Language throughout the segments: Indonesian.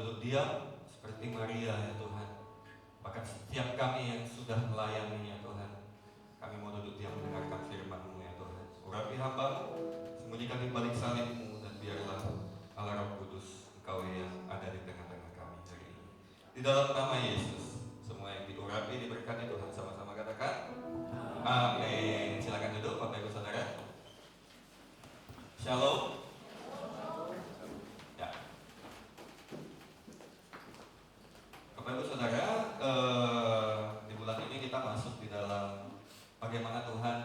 duduk diam seperti Maria ya Tuhan. Bahkan setiap kami yang sudah melayani ya Tuhan, kami mau duduk diam mendengarkan firman-Mu ya Tuhan. Urapi hamba-Mu, sembunyikan di balik salib-Mu, dan biarlah Allah Roh Kudus Engkau yang ada di tengah-tengah kami hari ini. Di dalam nama Yesus, semua yang diurapi diberkati Tuhan, sama-sama katakan amin. Silakan duduk Bapak Ibu Saudara. Shalom. Ya. Bapak Ibu Saudara, di bulan ini kita masuk di dalam bagaimana Tuhan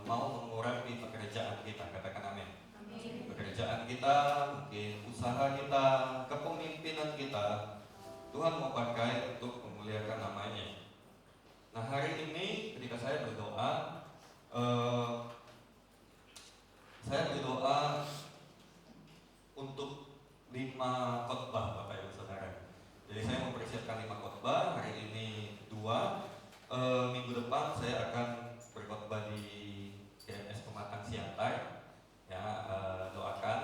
mau mengurapi pekerjaan kita. Katakan amin. Pekerjaan kita, mungkin usaha kita, kepemimpinan kita, Tuhan mau pakai untuk memuliakan namanya. Nah, hari ini ketika saya berdoa untuk 5 khotbah Bapak Ibu Saudara. Jadi saya mempersiapkan 5 khotbah. Hari ini 2. Minggu depan saya akan berkhotbah di GMS Pematang Siantar. Ya, doakan.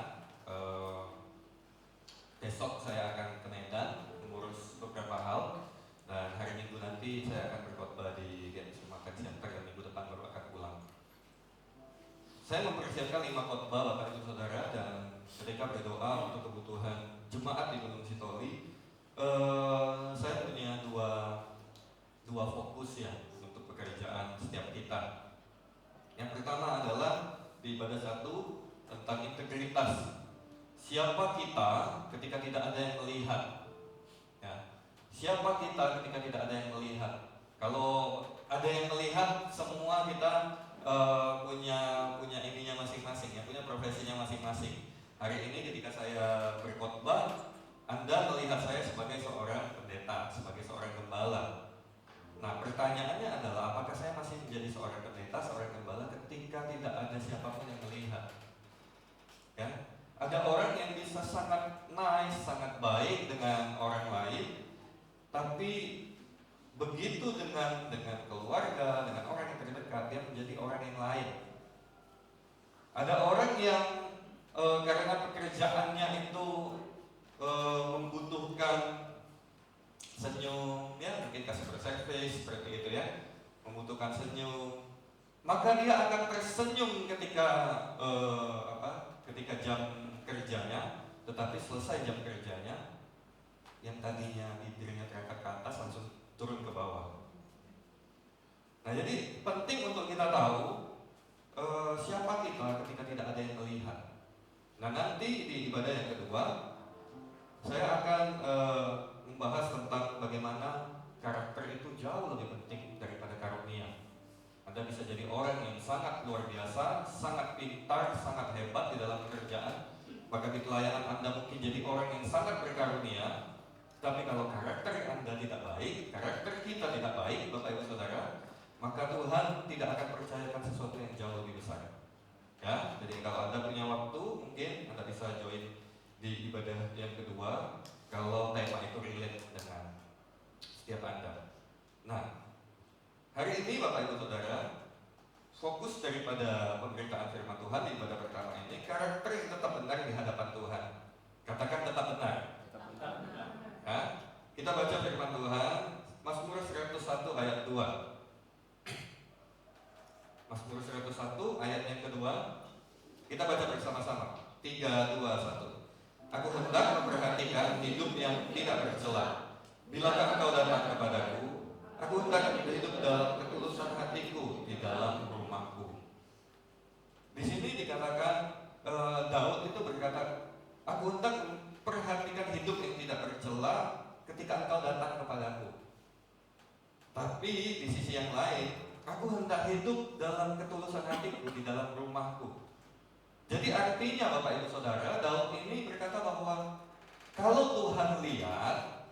Besok saya akan ke Medan mengurus beberapa hal. Dan hari Minggu nanti saya akan berkhotbah di GMS Pematang Siantar, dan minggu depan baru akan pulang. Saya mempersiapkan 5 khotbah Bapak Ibu Saudara, dan ketika berdoa untuk kebutuhan jemaat di Gunung Sitoli, saya punya dua fokus ya untuk pekerjaan setiap kita. Yang pertama adalah di ibadah 1 tentang integritas. Siapa kita ketika tidak ada yang melihat? Ya. Siapa kita ketika tidak ada yang melihat? Kalau ada yang melihat, semua kita punya ininya masing-masing, ya, punya profesinya masing-masing. Hari ini ketika saya berkhotbah, Anda melihat saya sebagai seorang pendeta, sebagai seorang gembala. Nah, pertanyaannya adalah apakah saya masih menjadi seorang pendeta, seorang gembala ketika tidak ada siapapun yang melihat? Ya, ada orang yang bisa sangat nice, sangat baik dengan orang lain, tapi begitu dengan keluarga, dengan orang yang terdekat, dia menjadi orang yang lain. Ada orang yang karena pekerjaannya itu membutuhkan senyum, ya mungkin customer service seperti itu ya, membutuhkan senyum, maka dia akan tersenyum ketika ketika jam kerjanya, tetapi selesai jam kerjanya, yang tadinya bibirnya terangkat ke atas langsung turun ke bawah. Nah, jadi penting untuk kita tahu siapa kita ketika tidak ada yang melihat. Nah, nanti di ibadah yang kedua saya akan membahas tentang bagaimana karakter itu jauh lebih penting daripada karunia. Anda bisa jadi orang yang sangat luar biasa, sangat pintar, sangat hebat di dalam pekerjaan, bahkan di pelayanan Anda mungkin jadi orang yang sangat berkarunia. Tapi kalau karakter Anda tidak baik, karakter kita tidak baik, Bapak Ibu Saudara, maka Tuhan tidak akan percayakan sesuatu yang jauh lebih besar. Ya, jadi kalau Anda punya waktu, mungkin Anda bisa join di ibadah yang kedua kalau tema itu relate dengan setiap Anda. Nah, hari ini Bapak Ibu Saudara, fokus daripada pemberitaan firman Tuhan di ibadah pertama ini, karakter yang tetap benar di hadapan Tuhan. Katakan tetap benar. Ya, kita baca firman Tuhan, Mazmur 101 ayat 2. Mazmur 101 ayat yang kedua, kita baca bersama-sama. 3, 2, 1. Aku hendak memperhatikan hidup yang tidak bercela. Bilakah engkau datang kepadaku, aku hendak hidup dalam ketulusan hatiku di dalam rumahku. Di sini dikatakan Daud itu berkata, aku hendak memperhatikan hidup yang tidak bercela ketika engkau datang kepadaku. Tapi di sisi yang lain, aku hendak hidup dalam ketulusan hatiku di dalam rumahku. Jadi artinya Bapak Ibu Saudara, Daud ini berkata bahwa kalau Tuhan lihat,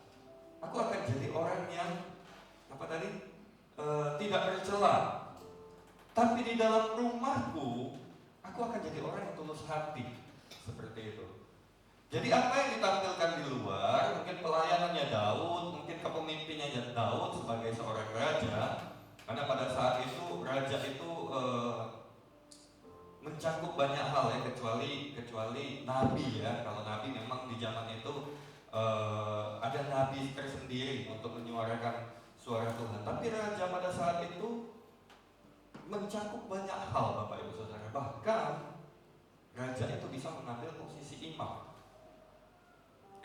aku akan jadi orang yang tidak bercela. Tapi di dalam rumahku, aku akan jadi orang yang tulus hati. Seperti itu. Jadi apa yang ditampilkan di luar, mungkin pelayanannya Daud, mungkin kepemimpinannya Daud sebagai seorang raja. Karena pada saat itu raja itu mencakup banyak hal ya, kecuali nabi ya. Kalau nabi memang di zaman itu ada nabi tersendiri untuk menyuarakan suara Tuhan. Tapi raja pada saat itu mencakup banyak hal, Bapak Ibu Saudara. Bahkan raja itu bisa mengambil posisi imam.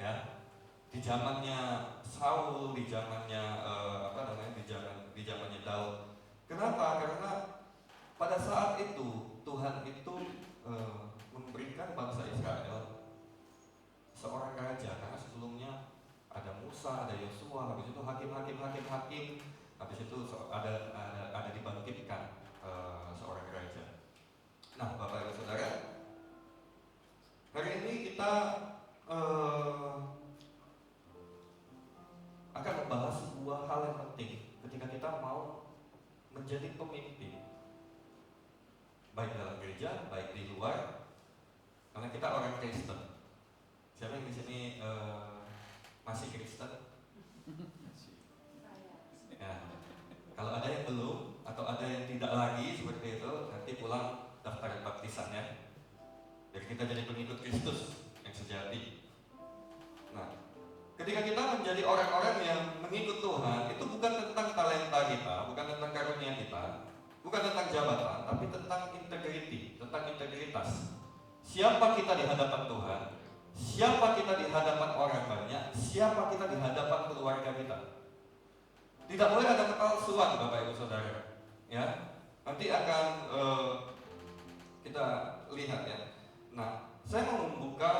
Ya, di zamannya Saul, di zamannya di zamannya Daud. Kenapa? Karena pada saat itu Tuhan itu memberikan bangsa Israel seorang raja, karena sebelumnya ada Musa, ada Yosua, habis itu hakim, habis itu ada dibangkitkan seorang raja. Nah, Bapak Ibu Saudara, hari ini kita akan membahas sebuah hal yang penting ketika kita mau menjadi pemimpin, baik dalam gereja, baik di luar, karena kita orang Kristen. Siapa yang di sini masih Kristen? Ya. Kalau ada yang belum atau ada yang tidak lagi seperti itu, nanti pulang daftar baptisan ya. Jadi kita jadi pengikut Kristus yang sejati. Nah, ketika kita menjadi orang-orang yang mengikut Tuhan, itu bukan tentang talenta kita, bukan tentang karunia kita, bukan tentang jabatan, tapi tentang integriti, tentang integritas. Siapa kita di hadapan Tuhan? Siapa kita di hadapan orang banyak? Siapa kita di hadapan keluarga kita? Tidak boleh ada kepalsuan, Bapak Ibu Saudara. Ya, nanti akan kita lihat ya. Nah, saya mau membuka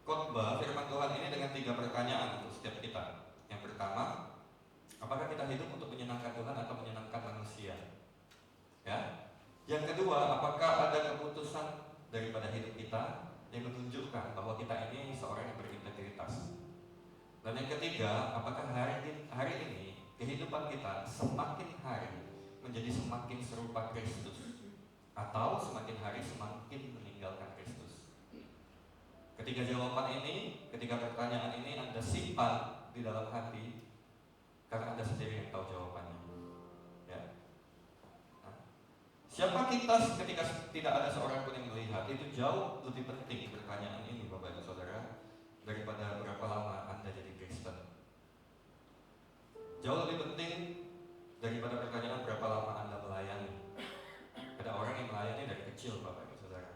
khotbah firman Tuhan ini dengan 3 pertanyaan untuk setiap kita. Yang pertama, apakah kita hidup untuk menyenangkan Tuhan atau menyenangkan manusia? Ya. Yang kedua, apakah ada keputusan daripada hidup kita yang menunjukkan bahwa kita ini seorang yang berintegritas? Dan yang ketiga, apakah hari ini kehidupan kita semakin hari menjadi semakin serupa Kristus atau semakin hari semakin meninggalkan Kristus? Ketika jawaban ini, ketika pertanyaan ini Anda simpan di dalam hati, karena Anda sendiri yang tahu jawabannya. Ya. Nah, siapa kita ketika tidak ada seorang pun yang melihat? Itu jauh lebih penting pertanyaan ini, Bapak Ibu Saudara, daripada berapa lama Anda jadi Kristen. Jauh lebih penting daripada pertanyaan berapa lama Anda melayani. Ada orang yang melayani dari kecil, Bapak Ibu Saudara.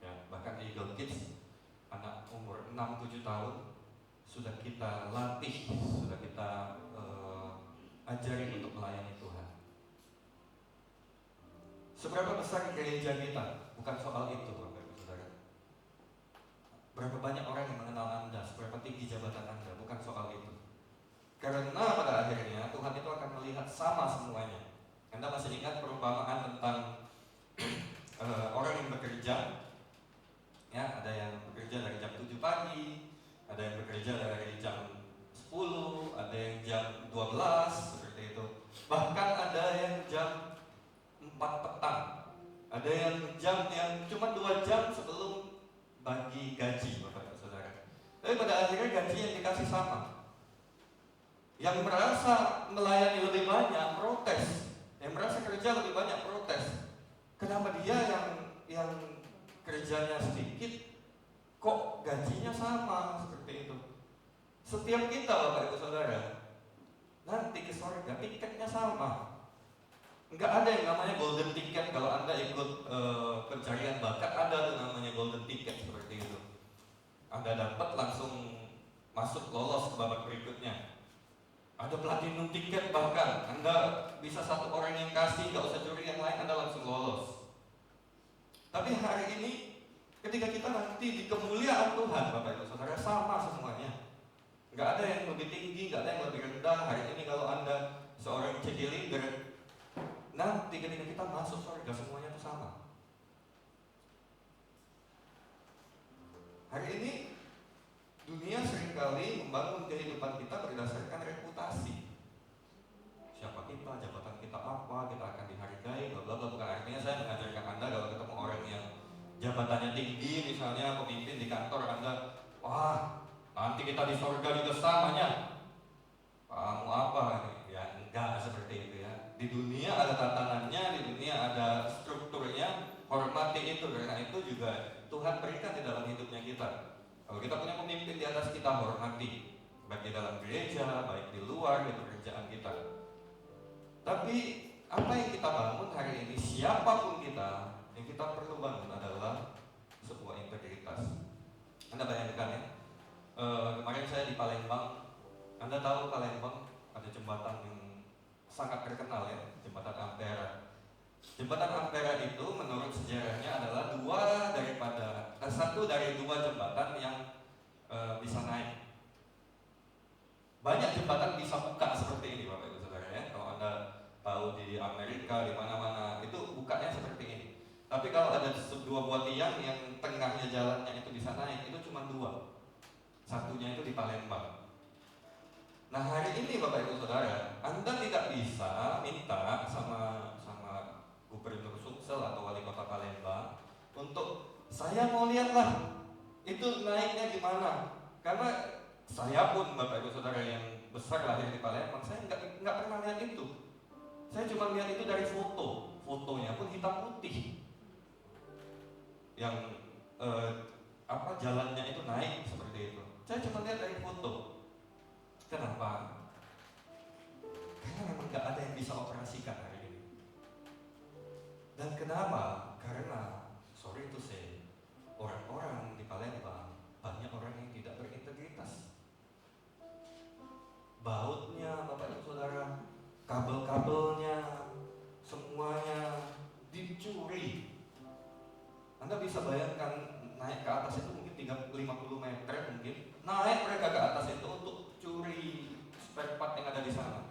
Ya, bahkan di Eagle Kids, anak umur 6-7 tahun sudah kita latih, sudah kita ajari untuk melayani Tuhan. Seberapa besar gereja kita? Bukan soal itu, Bapak Ibu Saudara. Berapa banyak orang yang mengenal Anda, seberapa tinggi jabatan Anda, bukan soal itu. Karena pada akhirnya Tuhan itu akan melihat sama semuanya. Anda masih ingat perumpamaan tentang orang yang bekerja? Ya, ada yang bekerja dari jam 7 pagi, ada yang bekerja dari jam 10, ada yang jam 12, seperti itu. Bahkan ada yang jam 4 petang, ada yang jam yang cuma 2 jam sebelum bagi gaji, Bapak Ibu Saudara. Tapi pada akhirnya gaji yang dikasih sama. Yang merasa melayani lebih banyak protes, yang merasa kerja lebih banyak protes. Kenapa dia yang kerjanya sedikit, kok gajinya sama, seperti itu. Setiap kita, Bapak Ibu Saudara, nanti ke surga tiketnya sama. Enggak ada yang namanya golden ticket. Kalau Anda ikut pencarian bakat, ada tuh namanya golden ticket, seperti itu. Anda dapat langsung masuk, lolos ke babak berikutnya. Ada platinum tiket, bahkan Anda bisa satu orang yang kasih, gak usah curi yang lain, Anda langsung lolos. Tapi hari ini ketika kita nanti di kemuliaan Tuhan, Bapak Ibu Saudara, sama semuanya. Gak ada yang lebih tinggi, gak ada yang lebih rendah. Hari ini kalau Anda seorang CD leader, nanti ketika kita masuk surga semuanya itu sama. Hari ini dunia seringkali membangun kehidupan kita berdasarkan reputasi. Siapa kita, jabatan kita apa, kita akan dihargai, bla bla bla. Bukan artinya saya mengajarkan Anda kalau ketemu orang yang jabatannya tinggi, misalnya pemimpin di kantor Anda, wah nanti kita di surga juga samanya. Kamu apa? Ya enggak seperti itu ya. Di dunia ada tatanannya, di dunia ada strukturnya. Hormati itu, karena itu juga Tuhan berikan di dalam hidupnya kita. Kalau kita punya pemimpin di atas kita, hormati, baik di dalam gereja, baik di luar, di pekerjaan kita. Tapi apa yang kita bangun hari ini, siapapun kita, yang kita perlu bangun adalah sebuah integritas. Anda bayangkan ya, kemarin saya di Palembang. Anda tahu Palembang ada jembatan yang sangat terkenal ya, jembatan Ampera. Jembatan Ampera itu menurut sejarahnya adalah satu dari dua jembatan yang bisa naik. Banyak jembatan bisa buka seperti ini, Bapak Ibu Saudara ya. Kalau Anda tahu di Amerika, di mana-mana itu bukanya seperti ini. Tapi kalau ada dua buah tiang yang tengahnya jalannya itu bisa naik, itu cuma dua. Satunya itu di Palembang. Nah hari ini Bapak Ibu Saudara, Anda tidak bisa minta sama Gubernur Sumsel atau Wali Kota Palembang untuk saya mau lihatlah itu naiknya gimana. Karena saya pun Bapak Ibu Saudara yang besar lahir di Palembang, saya nggak pernah lihat itu. Saya cuma lihat itu dari fotonya pun hitam putih. Yang jalannya itu naik seperti itu. Saya cuma lihat dari foto. Kenapa? Karena memang nggak ada yang bisa operasikan hari ini. Dan kenapa? Karena sorry to say, orang-orang di Palembang banyak orang yang tidak berintegritas. Bautnya, Bapak Ibu Saudara, kabel-kabelnya, semuanya dicuri. Anda bisa bayangkan naik ke atas itu mungkin 50 meter mungkin. Naik mereka ke atas itu untuk curi spare part yang ada di sana.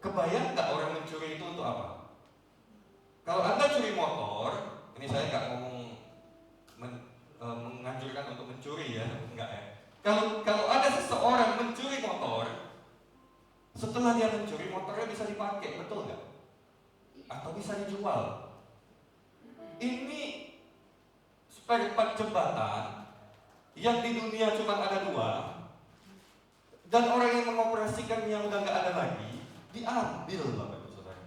Kebayang nggak orang mencuri itu untuk apa? Kalau Anda curi motor, ini saya nggak ngomong menganjurkan untuk mencuri ya, enggak ya. Kalau ada seseorang mencuri motor, setelah dia mencuri motornya bisa dipakai, betul nggak? Atau bisa dijual. Ini spare part jembatan yang di dunia cuma ada dua, dan orang yang mengoperasikannya udah nggak ada lagi, diambil Bapak Ibu Saudara.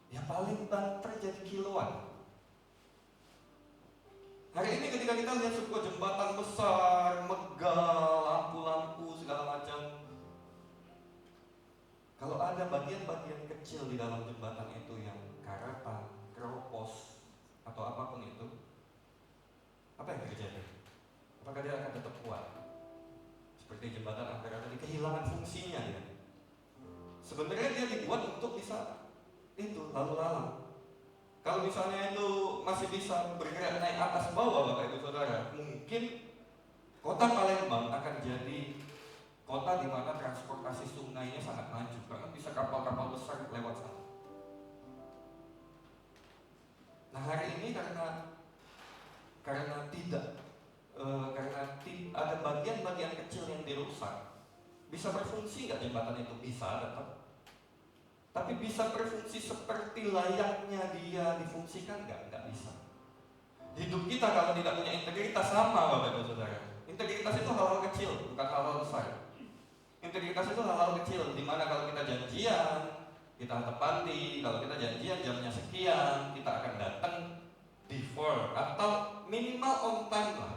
Ya paling banter jadi kiloan. Hari ini ketika kita lihat sebuah jembatan besar, megah, lampu-lampu segala macam, kalau ada bagian-bagian kecil di dalam jembatan itu yang karatan, keropos, atau apapun itu, apa yang terjadi? Apakah dia akan tetap kuat? Seperti jembatan Ampera tadi, kehilangan fungsinya ya. Sebenarnya dia dibuat untuk bisa itu lalu lalang. Kalau misalnya itu masih bisa bergerak naik atas bawah Bapak Ibu Saudara, mungkin kota Palembang akan jadi kota di mana transportasi sungainya sangat maju, karena bisa kapal-kapal besar lewat sana. Nah hari ini karena ada bagian-bagian kecil yang dirusak, bisa berfungsi nggak jembatan itu? Bisa tetap. Tapi bisa berfungsi seperti layaknya dia difungsikan nggak? Nggak bisa. Hidup kita kalau tidak punya integritas sama Bapak Ibu Saudara. Integritas itu hal-hal kecil, bukan hal-hal besar. Integritas itu hal-hal kecil, dimana kalau kita janjian, kita tepati. Kalau kita janjian jamnya sekian, kita akan datang before atau minimal on time lah.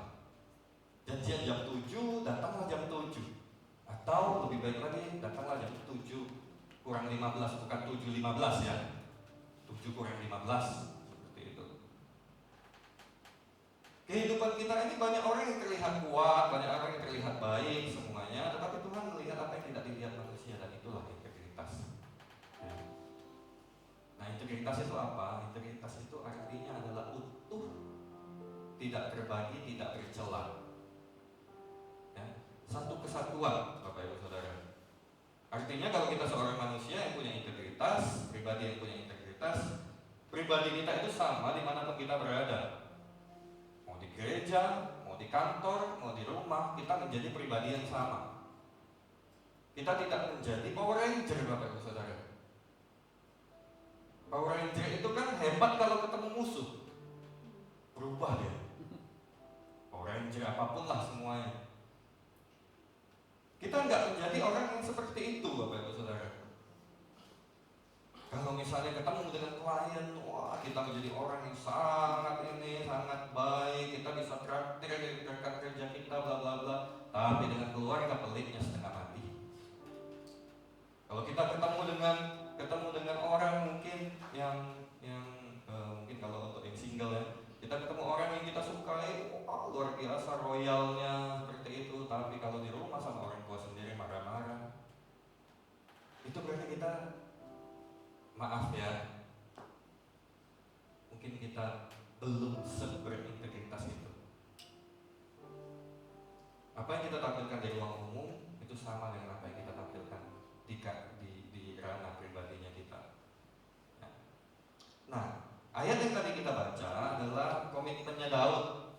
Janjian jam 7, datanglah jam 7. Atau lebih baik lagi, datanglah jam 7 kurang 15, bukan 7.15 ya. 7 kurang 15, seperti itu. Kehidupan kita ini banyak orang yang terlihat kuat, banyak orang yang terlihat baik semuanya, tetapi Tuhan melihat apa yang tidak dilihat manusia, dan itulah integritas ya. Nah integritas itu apa? Integritas itu artinya adalah utuh, tidak terbagi, tidak tercela ya. Satu kesatuan Bapak Ibu Saudara. Artinya kalau kita seorang manusia yang punya integritas, pribadi yang punya integritas, pribadi kita itu sama dimanapun kita berada. Mau di gereja, mau di kantor, mau di rumah, kita menjadi pribadi yang sama. Kita tidak menjadi Power Ranger Bapak Ibu Saudara. Power Ranger itu kan hebat kalau ketemu musuh, berubah dia. Power Ranger apapun lah semuanya. Kita nggak menjadi orang yang seperti itu Bapak Ibu Saudara. Kalau misalnya ketemu dengan klien, wah kita menjadi orang yang sangat baik, kita bisa praktek tapi dengan keluarga pelitnya setengah mati. Kalau kita ketemu dengan orang mungkin yang mungkin kalau untuk yang single ya, kita ketemu orang yang kita sukai, luar biasa royalnya seperti itu, tapi kalau di rumah sama orang tua sendiri marah-marah, itu berarti kita, maaf ya, mungkin kita belum seberintegritas itu. Apa yang kita tampilkan di ruang umum itu sama dengan apa yang kita tampilkan di ranah pribadinya kita. Ya. Nah, ayat yang tadi kita baca adalah komitmennya Daud.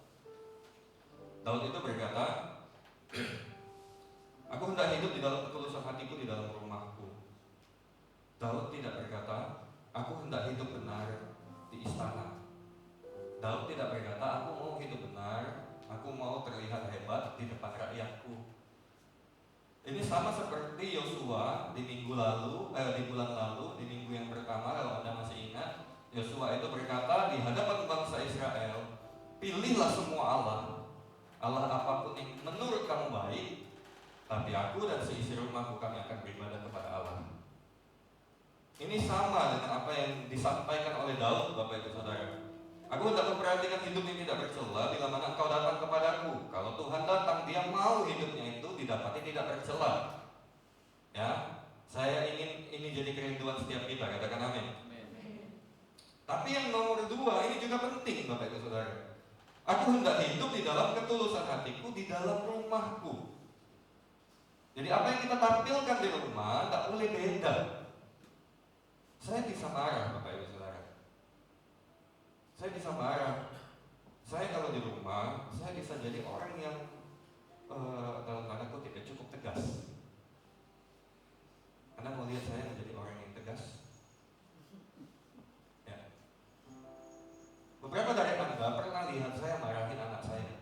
Daud itu berkata, aku hendak hidup di dalam ketulusan hatiku, di dalam rumahku. Daud tidak berkata, aku hendak hidup benar di istana. Daud tidak berkata, aku mau hidup benar, aku mau terlihat hebat di depan rakyatku. Ini sama seperti Yosua di bulan lalu, di minggu yang pertama, kalau Anda masih ingat, Yosua itu berkata di hadapan bangsa Israel, pilihlah semua Allah apapun yang menurut kamu baik, tapi aku dan seisi rumahku kami akan beribadah kepada Allah. Ini sama dengan apa yang disampaikan oleh Daud, Bapak Ibu Saudara. Aku hendak memperhatikan hidup yang tidak bercela bila mana engkau datang kepadaku. Kalau Tuhan datang, Dia mau hidupnya itu didapati tidak bercela. Ya, saya ingin ini jadi kerinduan setiap kita, katakan amin. Tapi yang nomor 2 ini juga penting, Bapak Ibu Saudara. Aku hendak hidup di dalam ketulusan hatiku, di dalam rumahku. Jadi apa yang kita tampilkan di rumah tak boleh beda. Saya bisa marah, Bapak Ibu Saudara. Saya bisa marah. Saya kalau di rumah, saya bisa jadi orang yang dalam tanda kutip cukup tegas. Anda mau lihat saya menjadi orang yang tegas? Ya. Beberapa dari Anda pernah lihat saya marahin anak saya.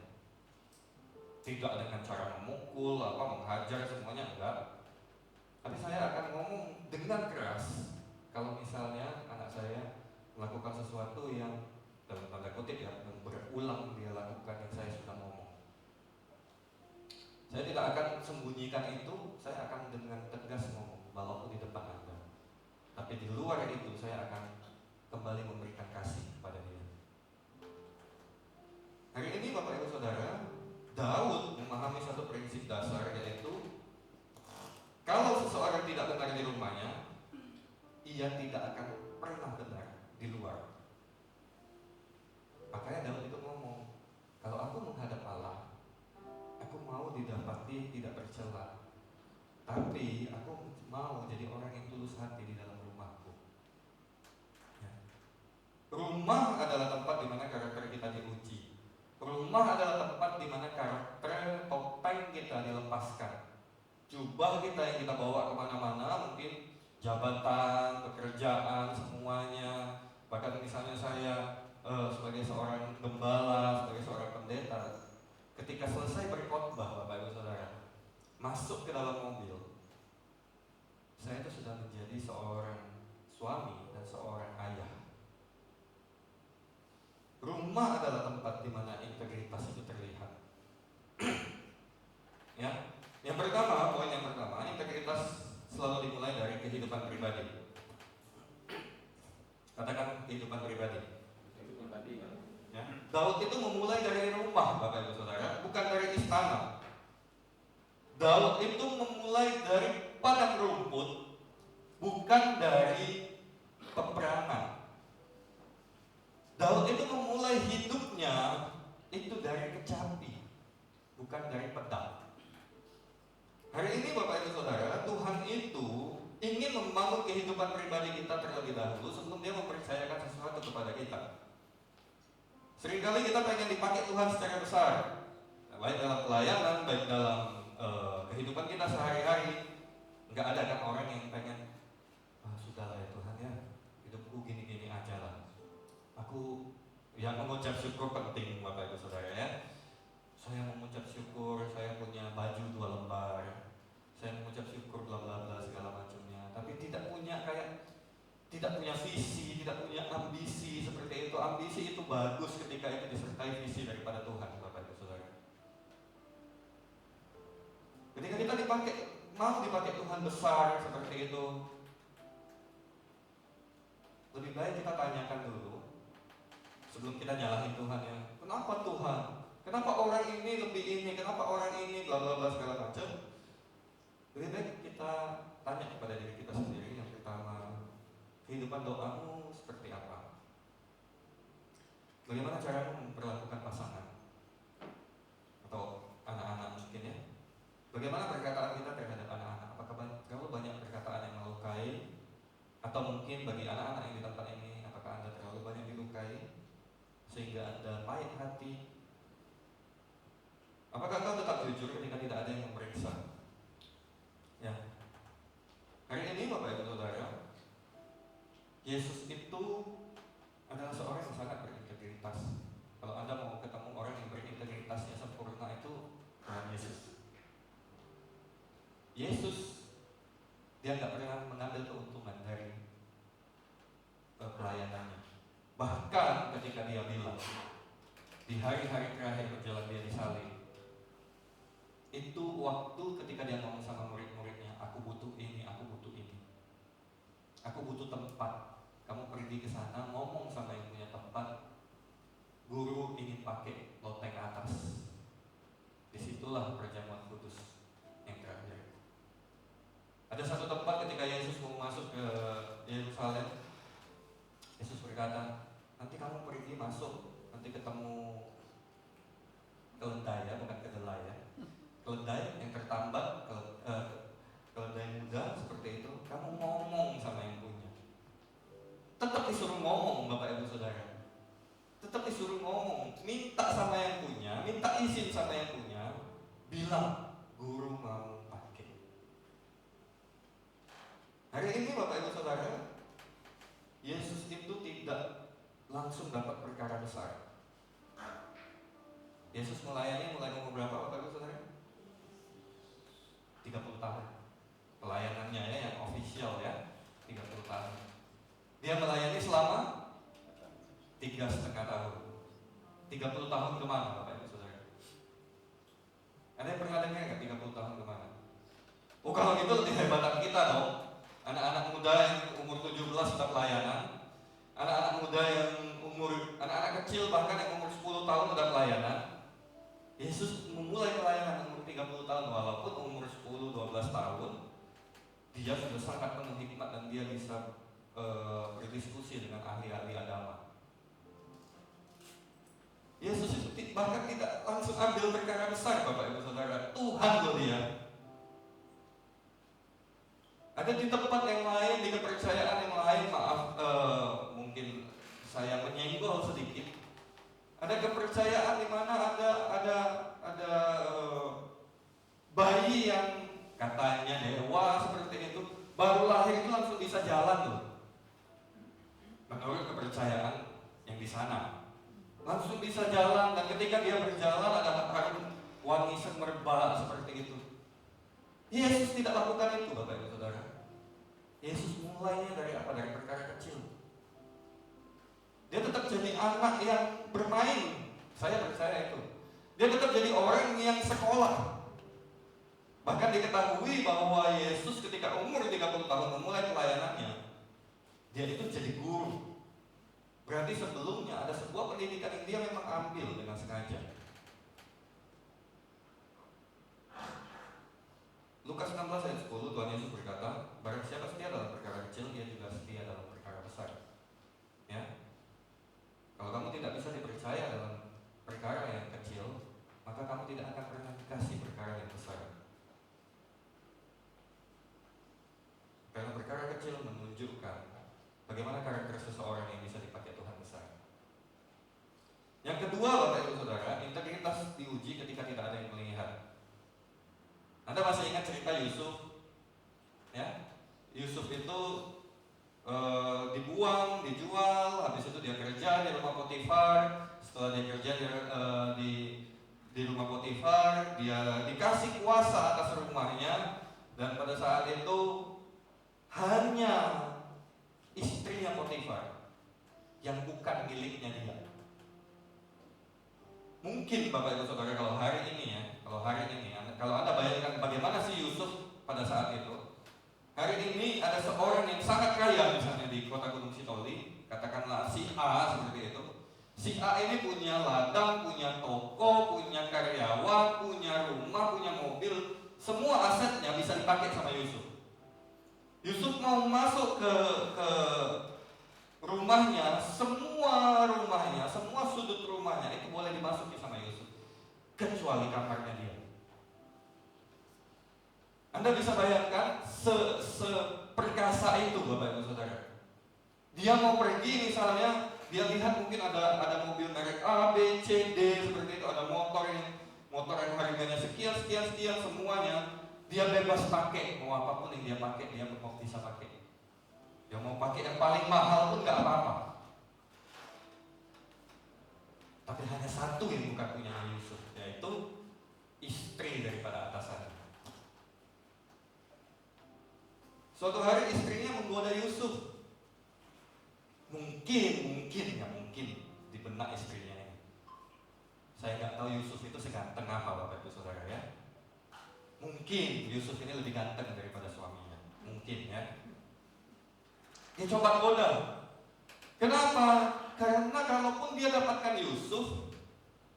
Tidak dengan cara memukul, menghajar, semuanya enggak. Tapi saya akan ngomong dengan keras kalau misalnya anak saya melakukan sesuatu yang dalam tanda kutip ya, yang berulang dia lakukan yang saya sudah ngomong. Saya tidak akan sembunyikan itu, saya akan dengan tegas ngomong, walaupun di depan Anda. Tapi di luar itu saya akan kembali memberikan kasih kepada dia. Hari ini Bapak Ibu Saudara, Daud memahami satu prinsip dasar, yaitu kalau seseorang tidak benar di rumahnya, ia tidak akan pernah benar di luar. Makanya Daud itu ngomong, kalau aku menghadap Allah, aku mau didapati tidak bercela, tapi aku mau jadi orang yang tulus hati di dalam rumahku. Ya. Rumah adalah tempat di mana karakter kita diuji. Rumah adalah tempat di mana karakter topeng kita dilepaskan. Jubah kita yang kita bawa kemana-mana, mungkin jabatan, pekerjaan, semuanya. Bahkan misalnya saya sebagai seorang gembala, sebagai seorang pendeta, ketika selesai berkhotbah, Bapak Ibu Saudara, masuk ke dalam mobil, saya itu sudah menjadi seorang suami dan seorang ayah. Rumah adalah tempat di mana integritas itu terlihat. Ya, poin yang pertama, integritas selalu dimulai dari kehidupan pribadi. Katakan kehidupan pribadi. Ya. Daud itu memulai dari rumah, Bapak Ibu Saudara, bukan dari istana. Daud itu memulai dari padang rumput, bukan dari peperangan. Daud itu memulai hidupnya itu dari kecapi, bukan dari pedang. Hari ini Bapak Ibu Saudara, Tuhan itu ingin membangun kehidupan pribadi kita terlebih dahulu sebelum Dia mempercayakan sesuatu kepada kita. Seringkali kita pengen dipakai Tuhan secara besar, baik dalam pelayanan, baik dalam kehidupan kita sehari-hari. Nggak ada kan orang yang pengen, sudahlah ya Tuhan ya, hidupku gini-gini aja lah. Aku yang mengucap syukur penting, Bapak Ibu Saudara ya. Saya mengucap syukur, saya punya baju 2 lembar, saya mengucap syukur bla bla bla segala macamnya. Tapi tidak punya visi, tidak punya ambisi seperti itu. Ambisi itu bagus ketika itu disertai visi daripada Tuhan, Bapak Ibu Saudara. mau dipakai Tuhan besar seperti itu, lebih baik kita tanyakan dulu sebelum kita nyalahin Tuhan ya. Kenapa Tuhan? Kenapa orang ini lebih ini? Kenapa orang ini bla bla bla segala macam? Lebih baik kita tanya kepada diri kita sendiri. Yang pertama, kehidupan doamu seperti apa? Bagaimana cara memperlakukan pasangan atau anak-anak mungkin ya? Bagaimana perkataan kita terhadap anak-anak? Apakah terlalu banyak perkataan yang melukai? Atau mungkin bagi anak-anak yang di tempat ini, apakah Anda terlalu banyak dilukai sehingga Anda pahit hati? Apakah Anda tetap jujur ketika tidak ada yang memeriksa? Ya. Hari ini Bapak Ibu Saudara, Yesus itu adalah seorang yang sangat berintegritas. Kalau Anda mau ketemu orang yang berintegritasnya sempurna itu Tuhan Yesus. Yesus dia nggak pernah mengambil keuntungan dari pelayanannya. Bahkan ketika dia bilang di hari-hari terakhir berjalan dia disalib, itu waktu ketika dia ngomong sama murid-muridnya, aku butuh ini, aku butuh ini, aku butuh tempat. Kamu pergi ke sana, ngomong sama yang punya tempat. Guru ingin pakai loteng atas. Disitulah perjamuan kudus yang terakhir. Ada satu tempat ketika Yesus mau masuk ke Yerusalem, Yesus berkata, nanti kamu pergi masuk, nanti ketemu keledai ya, bukan kedelai ya, keledai yang tertambat, keledai muda seperti itu. Kamu ngomong sama yang punya. Tetap disuruh ngomong Bapak Ibu Saudara. Tetap disuruh ngomong, minta sama yang punya, minta izin sama yang punya, bilang guru mau pakai. Hari ini Bapak Ibu Saudara, Yesus itu tidak langsung dapat perkara besar. Yesus melayani mulai umur berapa Bapak Ibu Saudara? 30 tahun. Pelayanannya ya yang official ya, 30 tahun. Dia melayani selama 3,5 tahun. 30 tahun kemana Bapak Ibu Saudara? Ada yang pernah dengar nggak 30 tahun kemana? Oh kalau gitu lebih hebatan kita dong. Anak-anak muda yang umur 17 sudah pelayanan. Anak-anak muda yang anak-anak kecil bahkan yang umur 10 tahun sudah pelayanan. Yesus memulai pelayanan umur 30 tahun, walaupun umur 10-12 tahun dia sudah sangat penuh hikmat dan dia bisa berdiskusi dengan ahli-ahli agama. Yesus itu bahkan tidak langsung ambil perkara besar Bapak Ibu Saudara. Tuhan loh dia. Ada di tempat yang lain, di kepercayaan yang lain, maaf mungkin saya menyenggol sedikit. Ada kepercayaan di mana ada bayi yang katanya dewa seperti itu, baru lahir itu langsung bisa jalan loh. Menurut kepercayaan yang di sana, langsung bisa jalan, dan ketika dia berjalan ada harum wangi semerbak seperti itu. Yesus tidak lakukan itu Bapak Ibu Saudara. Yesus mulainya dari apa? Dari perkara kecil. Dia tetap jadi anak yang bermain. Saya percaya itu. Dia tetap jadi orang yang sekolah. Bahkan diketahui bahwa Yesus ketika umur 30 tahun memulai pelayanannya, dia itu jadi guru. Berarti sebelumnya ada sebuah pendidikan yang dia memang ambil dengan sengaja. Lukas 16 ayat 10, Tuhan Yesus berkata, barang siapa setia dalam perkara kecil, dia juga setia dalam perkara besar. Ya, kalau kamu tidak bisa dipercaya dalam perkara yang kecil, maka kamu tidak akan pernah dikasih perkara yang besar. Karena perkara kecil menunjukkan bagaimana karakter seseorang yang bisa dipakai Tuhan besar. Yang kedua Bapak Ibu Saudara, integritas diuji ketika tidak ada yang melihat. Anda masih ingat cerita Yusuf? Ya, Yusuf itu dibuang, dijual, habis itu dia kerja di rumah Potifar. Setelah dia kerja di rumah Potifar, dia dikasih kuasa atas rumahnya, dan pada saat itu hanya istrinya Potifar yang bukan miliknya dia. Mungkin Bapak Ibu Saudara kalau hari ini, kalau Anda bayangkan bagaimana si Yusuf pada saat itu. Hari ini ada seorang yang sangat kaya misalnya di kota Gunung Sitoli, katakanlah si A seperti itu. Si A ini punya ladang, punya toko, punya karyawan, punya rumah, punya mobil, semua asetnya bisa dipakai sama Yusuf. Yusuf mau masuk ke rumahnya, semua sudut rumahnya itu boleh dimasuki sama Yusuf, kecuali kamarnya dia. Anda bisa bayangkan seperkasa itu Bapak Ibu Saudara. Dia mau pergi misalnya, dia lihat mungkin ada mobil merek A, B, C, D seperti itu, ada motor yang harganya sekian semuanya. Dia bebas pakai, mau apapun yang dia pakai, dia mau bisa pakai. Dia mau pakai yang paling mahal pun nggak apa-apa. Tapi hanya satu yang bukan punya Yusuf, yaitu istri daripada atasannya. Suatu hari istrinya menggoda Yusuf. Mungkin di benak istrinya ini. Saya nggak tahu Yusuf itu seganteng apa Bapak Ibu Saudara ya. Mungkin Yusuf ini lebih ganteng daripada suaminya. Mungkin ya. Dia coba goda. Kenapa? Karena kalaupun dia dapatkan Yusuf,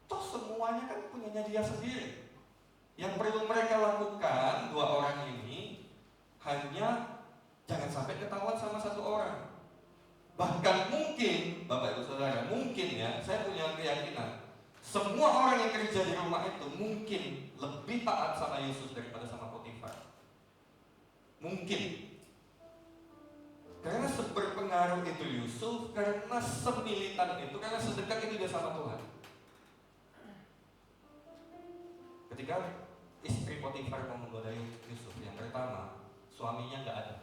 toh semuanya kan punyanya dia sendiri. Yang perlu mereka lakukan dua orang ini hanya jangan sampai ketahuan sama satu orang. Bahkan mungkin, Bapak Ibu Saudara, mungkin ya, saya punya keyakinan semua orang yang kerja di rumah itu mungkin lebih taat sama Yusuf daripada sama Potifar. Mungkin. Karena seberpengaruh itu Yusuf, karena semilitan itu, karena sedekat itu dia sama Tuhan. Ketika istri Potifar mau menggoda Yusuf, yang pertama, suaminya nggak ada,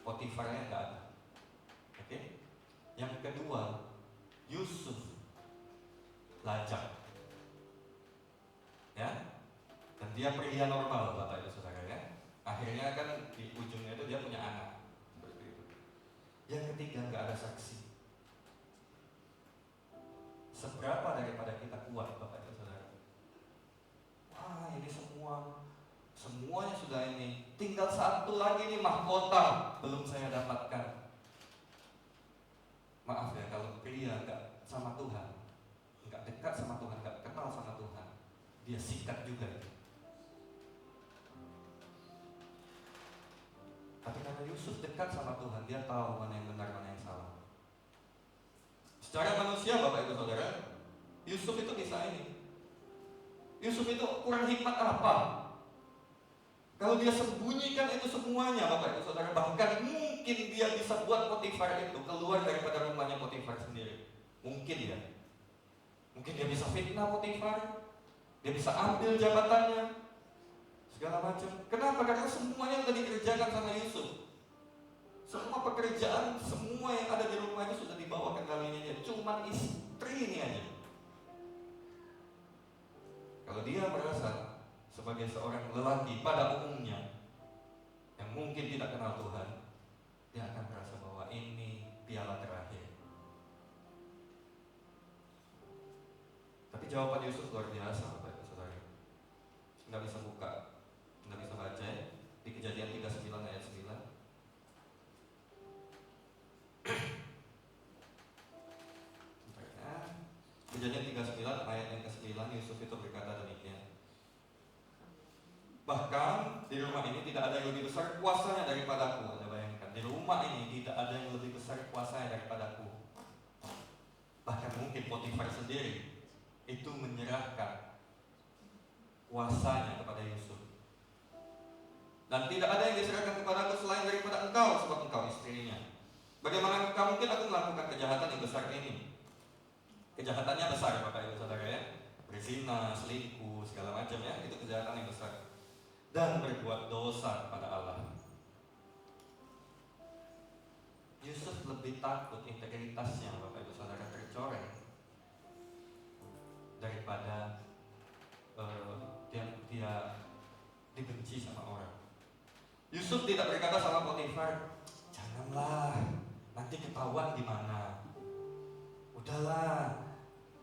Potifarnya nggak ada. Oke? Yang kedua, Yusuf lajang, ya, dan dia pria normal, Bapak Ibu Saudara ya. Akhirnya kan di ujungnya itu dia punya anak, seperti itu. Yang ketiga, nggak ada saksi. Seberapa daripada kita kuat, Bapak Ibu Saudara? Wah, ini semuanya sudah ini. Tinggal satu lagi nih mahkota belum saya dapatkan. Maaf ya, kalau pria nggak sama Tuhan, nggak dekat sama Tuhan, nggak kenal sama Tuhan, dia sikat juga. Tapi karena Yusuf dekat sama Tuhan, dia tahu mana yang benar, mana yang salah. Secara manusia, Bapak Ibu Saudara, Yusuf itu bisa ini. Yusuf itu kurang hikmat apa? Kalau dia sembunyikan itu semuanya, Bapak Ibu Saudara, bahkan mungkin dia bisa buat Potifar itu keluar daripada rumahnya Potifar sendiri. Mungkin ya. Mungkin dia bisa fitnah Potifar, dia bisa ambil jabatannya, segala macam. Kenapa? Karena semuanya sudah dikerjakan sama Yusuf. Semua pekerjaan, semua yang ada di rumah itu sudah dibawa kendalinya dia. Cuman istri ini aja. Kalau dia merasa sebagai seorang lelaki pada umumnya yang mungkin tidak kenal Tuhan, dia akan merasa bahwa ini piala terakhir. Tapi jawaban Yusuf luar biasa, Bapak Ibu Saudara. Nggak bisa buka, nggak bisa baca ya. Di Kejadian 39 ayat 9. Kejadian 39 ayat yang ke-9, Yusuf itu berkata demikian. Bahkan di rumah ini tidak ada yang lebih besar kuasanya daripadaku. Anda bayangkan, di rumah ini tidak ada yang lebih besar kuasanya daripadaku. Bahkan mungkin Potifar sendiri itu menyerahkan kuasanya kepada Yusuf. Dan tidak ada yang diserahkan kepadaku selain daripada engkau, sebab engkau istrinya. Bagaimana engkau mungkin aku melakukan kejahatan yang besar ini? Kejahatannya besar, Bapak Ibu Saudara ya. Berzina, selingkuh, segala macam ya, itu kejahatan yang besar. Dan berbuat dosa kepada Allah. Yusuf lebih takut integritasnya, Bapak Ibu Saudara, tercoreng daripada dia dibenci sama orang. Yusuf tidak berkata sama Potifar, janganlah, nanti ketahuan gimana. Udahlah,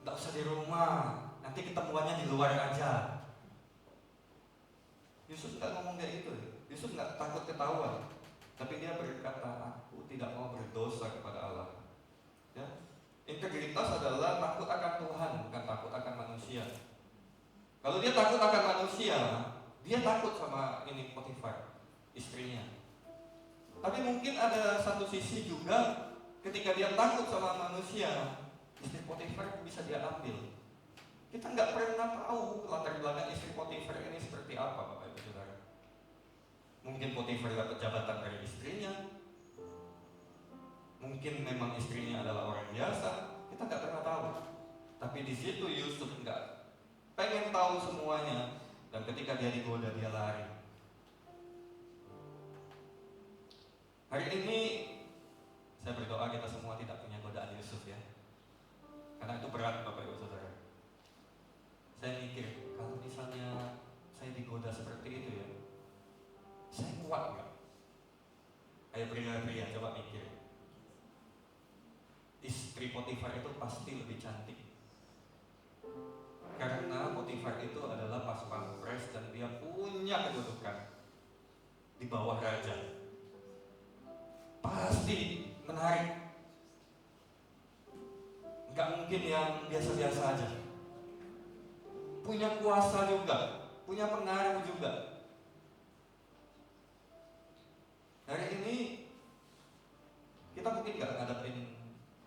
nggak usah di rumah, nanti ketemuannya di luar aja. Yusuf nggak ngomong kayak gitu. takut ketahuan, tapi dia berkata, aku tidak mau berdosa kepada Allah. Ya. Integritas adalah takut akan Tuhan, bukan takut akan manusia. Kalau dia takut akan manusia, dia takut sama ini Potifar, istrinya. Tapi mungkin ada satu sisi juga, ketika dia takut sama manusia, istri Potifar bisa dia ambil. Kita nggak pernah tahu latar belakang istri Potifar ini seperti apa, Bapak Ibu Saudara. Mungkin Potifar dapat jabatan dari istrinya, mungkin memang istrinya adalah orang biasa, kita nggak pernah tahu. Tapi di situ Yusuf nggak pengen tahu semuanya, dan ketika dia digoda dia lari. Hari ini saya berdoa kita semua tidak punya godaan Yusuf ya, karena itu berat Bapak Ibu Saudara. Saya mikir, kalau misalnya saya digoda seperti itu ya, saya kuat nggak? Kayak pria-pria, coba mikir. Istri Potifar itu pasti lebih cantik, karena Potifar itu adalah pas pampres dan dia punya kedudukan di bawah raja. Pasti menarik, nggak mungkin yang biasa-biasa aja. Punya kuasa juga, punya pengaruh juga. Hari ini kita mungkin nggak ngadepin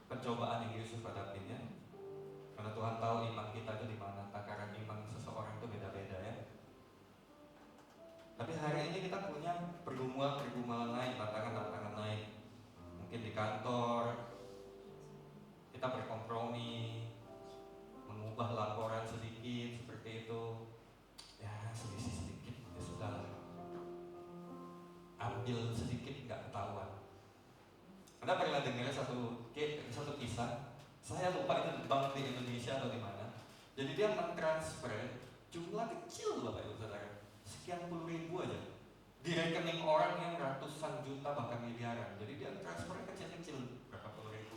pencobaan yang Yusuf hadapin ya, karena Tuhan tahu iman kita itu di mana. Takaran iman seseorang itu beda-beda ya. Tapi hari ini kita punya pergumulan lain, tantangan lain. Mungkin di kantor kita berkompromi, mengubah laporan sedikit seperti itu. Ya selisih sedikit, ya sudah. Ambil sedikit nggak ketahuan. Anda pernah dengar satu kisah? Saya lupa itu bank di Indonesia atau di mana. Jadi dia mentransfer jumlah kecil Bapak Ibu Saudara, sekian puluh ribu aja, di rekening orang yang ratusan juta bahkan miliaran. Jadi dia transfer kecil-kecil, berapa puluh ribu.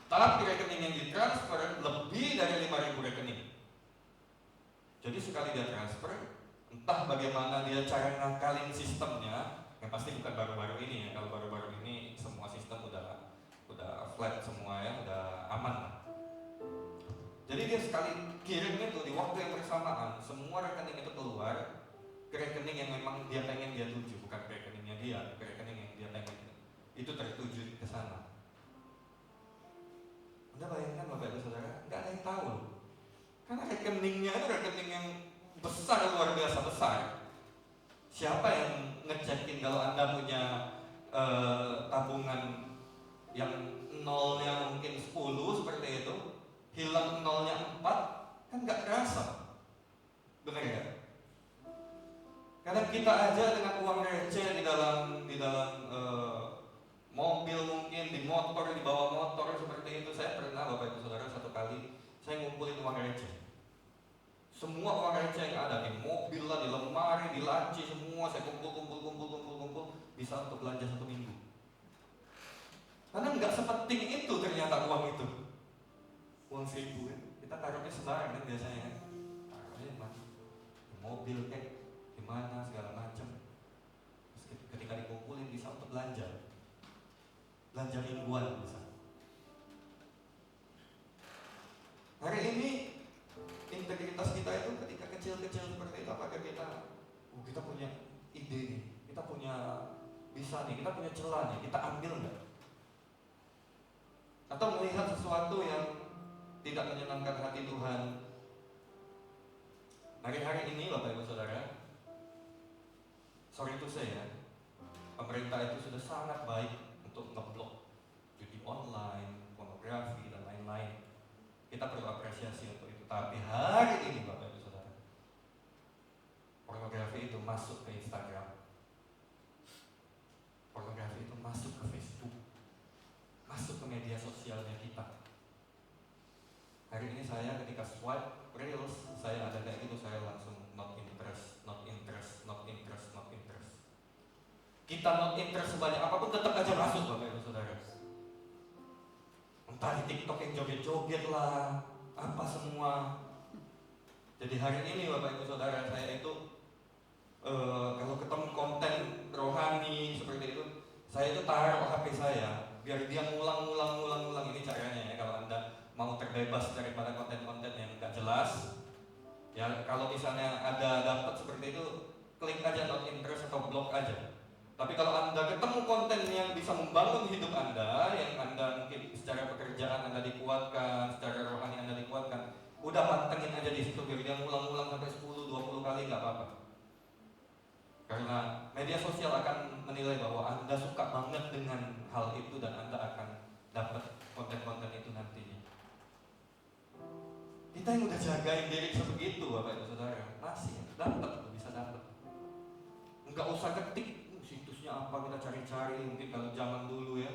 Tapi rekening yang ditransfer lebih dari 5.000 rekening. Jadi sekali dia transfer, entah bagaimana dia cara ngakalin sistemnya, yang pasti bukan baru-baru ini ya. Kalau baru-baru ini semua sistem udah flat semua ya, udah aman lah. Jadi dia sekali kirim itu di waktu yang bersamaan, semua rekening itu keluar ke rekening yang memang dia pengen dia tuju, bukan ke rekeningnya dia, ke rekening yang dia pengen itu tertuju ke sana. Anda bayangkan Bapak Ibu Saudara, nggak ada yang tahu, karena rekeningnya itu rekening yang besar, luar biasa besar. Siapa yang ngecekin kalau Anda punya tabungan yang nolnya mungkin 10 seperti itu, hilang nolnya 4, kan nggak kerasa, benar ya? Kadang kita aja dengan uang receh di dalam mobil mungkin, di motor, di bawah motor seperti itu. Saya pernah Bapak Ibu Saudara satu kali saya ngumpulin uang receh. Semua uang receh yang ada di mobil lah, di lemari, di laci, semua saya kumpul, bisa untuk belanja 1 minggu. Karena nggak sepenting itu ternyata uang itu. Uang 1.000 kan, kita taruhnya sembarang kan biasanya. Taruhnya di mana? Di mobil kayak di mana segala macam. Terus ketika dikumpulin bisa untuk belanja mingguan bisa. Hari ini integritas kita itu ketika kecil-kecil seperti itu, apakah kita punya ide nih, kita punya bisa nih, kita punya celah nih, kita ambil nggak? Atau melihat sesuatu yang tidak menyenangkan hati Tuhan. Hari-hari ini Bapak Ibu Saudara, sorry to say ya, pemerintah itu sudah sangat baik untuk ngeblok judi online, pornografi dan lain-lain. Kita perlu apresiasi untuk itu. Tapi hari ini Bapak Ibu Saudara, pornografi itu masuk ke Instagram, pornografi itu masuk ke Facebook, masuk ke media sosialnya kita. Hari ini saya ketika swipe reels, saya ada kayak gitu, saya langsung not interest. Kita not interest sebanyak apapun tetap aja masuk Bapak Ibu Saudara. Entah di TikTok yang joget-joget lah, apa semua. Jadi hari ini Bapak Ibu Saudara, saya itu kalau ketemu konten bebas daripada konten-konten yang nggak jelas. Ya kalau misalnya ada dapat seperti itu, klik aja not interest atau blok aja. Tapi kalau Anda ketemu konten yang bisa membangun hidup Anda, yang Anda mungkin secara pekerjaan Anda dikuatkan, secara rohani Anda dikuatkan, udah pantengin aja di situ, biar dia ngulang-ngulang sampai 10-20 kali nggak apa-apa. Karena media sosial akan menilai bahwa Anda suka banget dengan hal itu dan Anda akan dapat konten-konten itu nantinya. Kita yang udah jagain diri sebegitu, Bapak Ibu Saudara, masih dapat, bisa dapat. Nggak usah ketik situsnya apa, kita cari-cari. Mungkin kalau zaman dulu ya,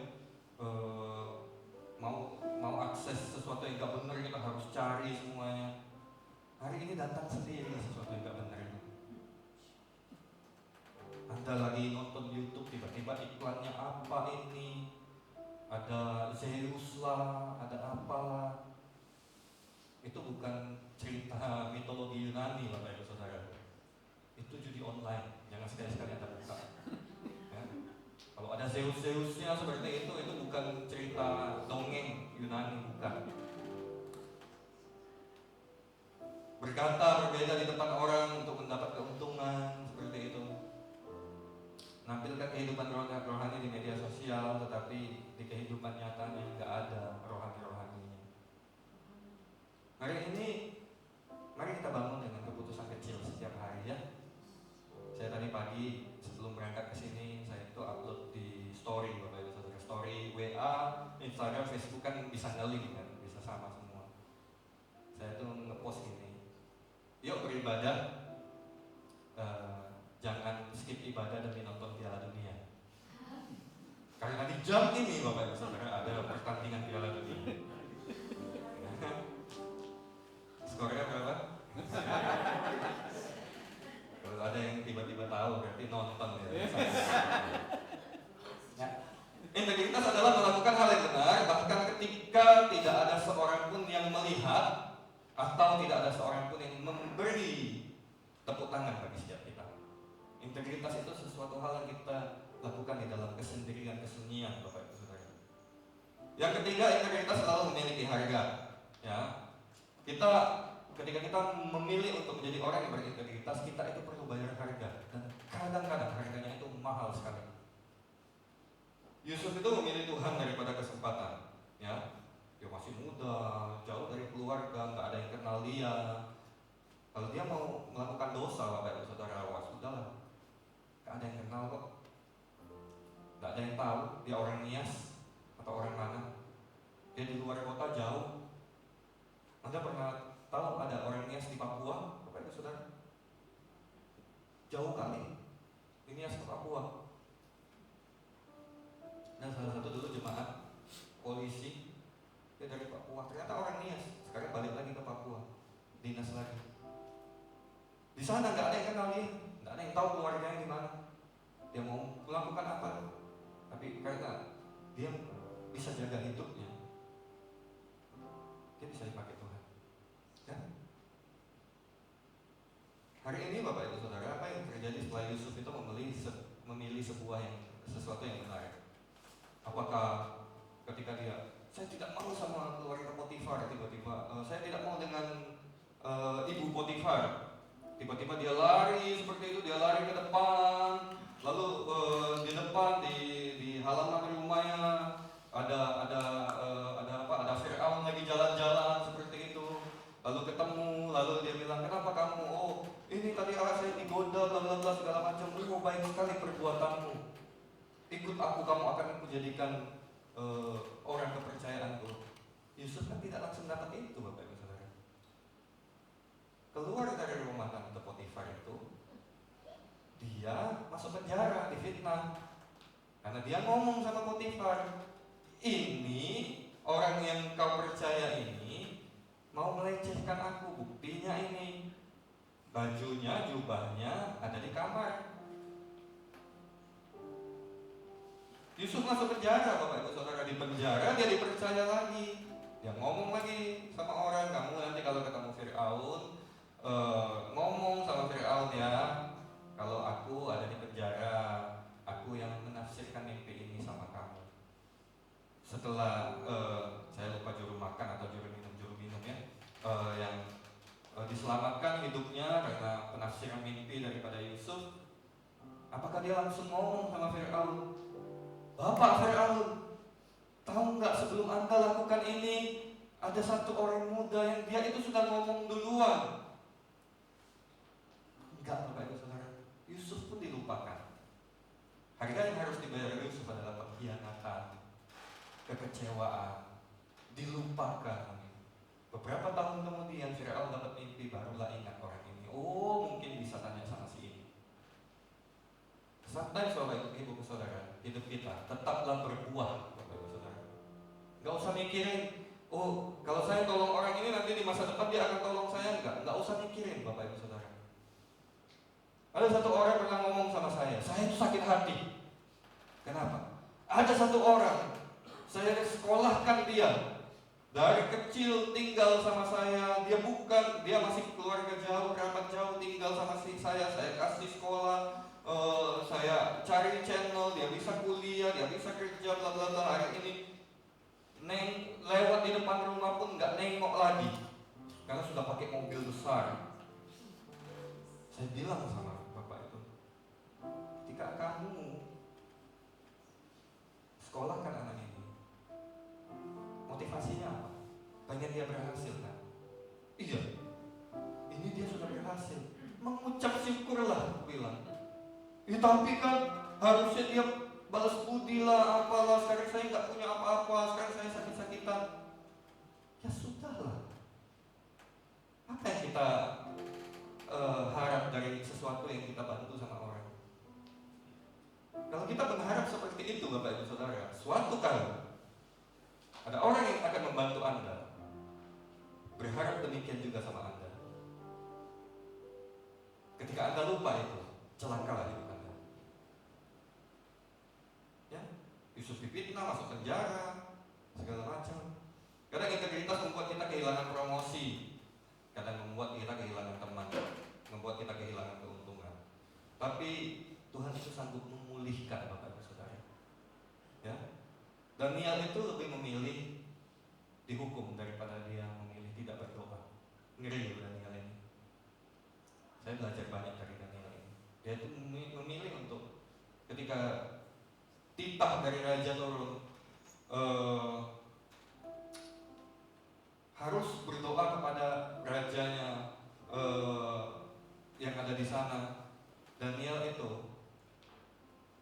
mau akses sesuatu yang nggak benar kita harus cari semuanya. Hari ini datang sendiri sesuatu yang nggak benar. Anda lagi nonton YouTube, tiba-tiba iklannya apa ini, ada Zeus lah, ada apalah. Itu bukan cerita mitologi Yunani, Bapak Ibu Saudara. Itu judi online, jangan sekali-sekali Anda buka. Ya. Kalau ada Zeus-Zeusnya seperti itu bukan cerita dongeng Yunani, bukan. Berkata berbeda di depan orang untuk mendapat keuntungan, seperti itu. Menampilkan kehidupan rohani di media sosial, tetapi di kehidupan nyatanya nggak ada rohani-rohaninya. Hari ini, mari kita bangun dengan keputusan kecil setiap hari ya. Saya tadi pagi sebelum berangkat ke sini, saya itu upload di story, Bapak Ibu Saudara, story WA, Instagram, Facebook kan bisa nge-link kan, bisa sama semua. Saya tuh nge-post gini, yuk beribadah, jangan skip ibadah demi nonton Piala Dunia. Karena di jam ini Bapak Ibu Saudara ada pertandingan Piala Dunia. Skornya berapa? Kalau ada yang tiba-tiba tahu berarti nonton ya. Integritas adalah melakukan hal yang benar bahkan ketika tidak ada seorang pun yang melihat atau tidak ada seorang pun yang memberi tepuk tangan bagi setiap kita. Integritas itu sesuatu hal yang kita lakukan di dalam kesendirian, kesunyian, Bapak Ibu Saudara. Yang ketiga, integritas selalu memiliki harga. Ya, ketika kita memilih untuk menjadi orang yang berintegritas, kita itu perlu bayar harga, dan kadang-kadang harganya itu mahal sekali. Yusuf itu memilih Tuhan daripada kesempatan. Ya, dia masih muda, jauh dari keluarga, nggak ada yang kenal dia. Kalau dia mau melakukan dosa, Bapak Ibu Saudara, wah sudahlah. Gak ada yang kenal kok. Gak ada yang tahu dia orang Nias atau orang mana. Dia di luar kota jauh. Anda pernah tahu ada orang Nias di Papua, Bapak Ibu Saudara? Jauh kali di Nias ke Papua. Dan salah satu dulu jemaat polisi, dia dari Papua. Ternyata orang Nias. Sekarang balik lagi ke Papua, dinas lagi. Di sana nggak ada yang kenal dia, nggak ada yang tahu keluarganya di mana. Dia mau melakukan apa, tapi karena dia bisa jaga hidupnya, dia bisa dipakai Tuhan. Ya? Hari ini Bapak Ibu Saudara, apa yang terjadi setelah Yusuf itu memilih sesuatu yang benar? Apakah ketika dia, saya tidak mau sama keluarga Potifar, tiba-tiba saya tidak mau dengan ibu Potifar. Tiba-tiba dia lari seperti itu, dia lari ke depan, lalu di depan di halaman rumahnya ada Fir'aun lagi jalan-jalan seperti itu, lalu ketemu, lalu dia bilang, kenapa kamu? Oh, ini tadi saya digoda, bla bla segala macam. Oh, baik sekali perbuatanmu. Ikut aku, kamu akan menjadikan orang kepercayaanku. Yusuf kan tidak langsung dapat itu, Bapak Ibu Saudara. Keluar dari rumah tante Potifar itu, dia masuk penjara, difitnah. Karena dia ngomong sama Potifar, ini orang yang kau percaya ini mau melecehkan aku. Buktinya ini, bajunya, jubahnya ada di kamar. Yusuf masuk penjara, Bapak Ibu Saudara. Di penjara dia dipercaya lagi. Dia ngomong lagi sama orang, kamu nanti kalau ketemu Fir'aun, ngomong sama Fir'aun ya, kalau aku ada di penjara, aku yang menafsirkan mimpi ini sama kamu. Setelah saya lupa juru makan atau juru minum yang diselamatkan hidupnya karena penafsiran mimpi daripada Yusuf, apakah dia langsung ngomong sama Firaun, "Bapak Firaun, tahu nggak sebelum Anda lakukan ini, ada satu orang muda yang dia itu sudah ngomong duluan." Enggak, Bapak Ibu Saudara. Yusuf pun dilupakan. Harga yang harus dibayar Yusuf adalah pengkhianatan, kekecewaan, dilupakan. Beberapa tahun kemudian Firaun dapat mimpi, barulah ingat orang ini. Oh, mungkin bisa tanya sama si ini. Sometimes Bapak Ibu Saudara, hidup kita tetaplah berbuah, Bapak Ibu Saudara. Gak usah mikirin, oh kalau saya tolong orang ini nanti di masa depan dia akan tolong saya. Gak usah mikirin, Bapak Ibu Saudara. Ada satu orang pernah ngomong sama saya itu sakit hati. Kenapa? Ada satu orang, saya sekolahkan dia dari kecil tinggal sama saya. Dia masih keluarga jauh, kerabat jauh, tinggal sama saya kasih sekolah, saya cari channel, dia bisa kuliah, dia bisa kerja, bla bla bla. Hari ini lewat di depan rumah pun nggak nengok lagi karena sudah pakai mobil besar. Saya bilang sama bapak itu, ketika kamu sekolahkan anak ini, motivasinya apa? Pengen dia berhasil kan? Iya, ini dia sudah berhasil, mengucap syukurlah, bilang. Tapi kan harusnya dia balas budi lah, apalah. Sekarang saya nggak punya apa-apa, sekarang saya sakit-sakitan. Ya sudahlah. Apa yang kita harap dari sesuatu yang kita bantu sama orang? Kalau kita berharap seperti itu, Bapak Ibu Saudara, suatu kali ada orang yang akan membantu Anda. Berharap demikian juga sama Anda. Ketika Anda lupa itu, celakalah hidup Anda. Ya, Yusuf difitnah, masuk penjara, segala macam. Kadang integritas membuat kita kehilangan promosi, kadang membuat kita kehilangan teman, membuat kita kehilangan keuntungan. Tapi Tuhan itu sanggup memulihkan, Bapak Ibu Saudara. Ya, Daniel itu lebih memilih dihukum daripada dia memilih tidak berdoa. Ngeri Daniel ini. Saya belajar banyak dari Daniel ini. Dia itu memilih untuk ketika titah dari raja turun, harus berdoa kepada rajanya yang ada di sana. Daniel itu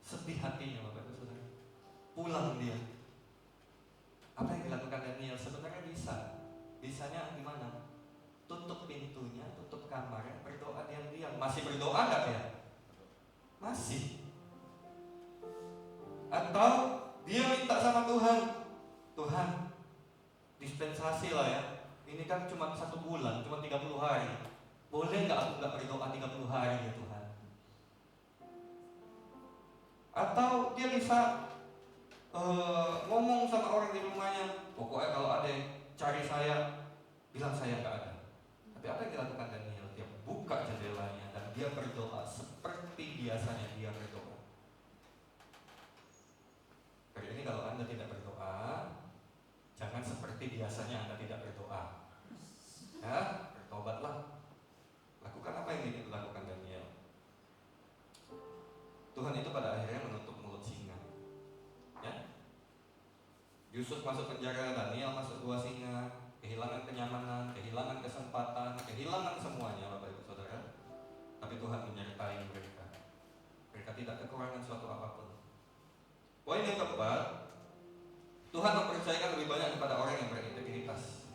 sedih hatinya, Bapak Ibu Saudara. Pulang dia. Apa yang dilakukan Daniel? Sebenarnya bisanya gimana? Tutup pintunya, tutup kamarnya, berdoa diam-diam. Masih berdoa nggak ya? Masih. Atau dia minta sama Tuhan, Tuhan dispensasi lah ya. Ini kan cuma 1 bulan, cuma 30 hari. Boleh nggak aku nggak berdoa 30 hari ya Tuhan? Atau dia bisa ngomong sama orang di rumahnya, pokoknya kalau ada yang cari saya, bilang saya nggak ada. Tapi apa yang dilakukan Daniel? Dia buka jendelanya dan dia berdoa seperti biasanya dia berdoa. Kali ini kalau Anda tidak berdoa, jangan seperti biasanya Anda tidak berdoa. Ya, bertobatlah. Lakukan apa yang dilakukan Daniel. Tuhan itu pada akhirnya menutup mulut singa. Ya. Yusuf masuk penjara, Daniel masuk gua singa, kehilangan kenyamanan, kehilangan kesempatan, kehilangan semuanya, Bapak Ibu Saudara. Tapi Tuhan menyertai mereka. Mereka tidak kekurangan suatu apapun. Poin yang keempat, Tuhan mempercayakan lebih banyak kepada orang yang berintegritas.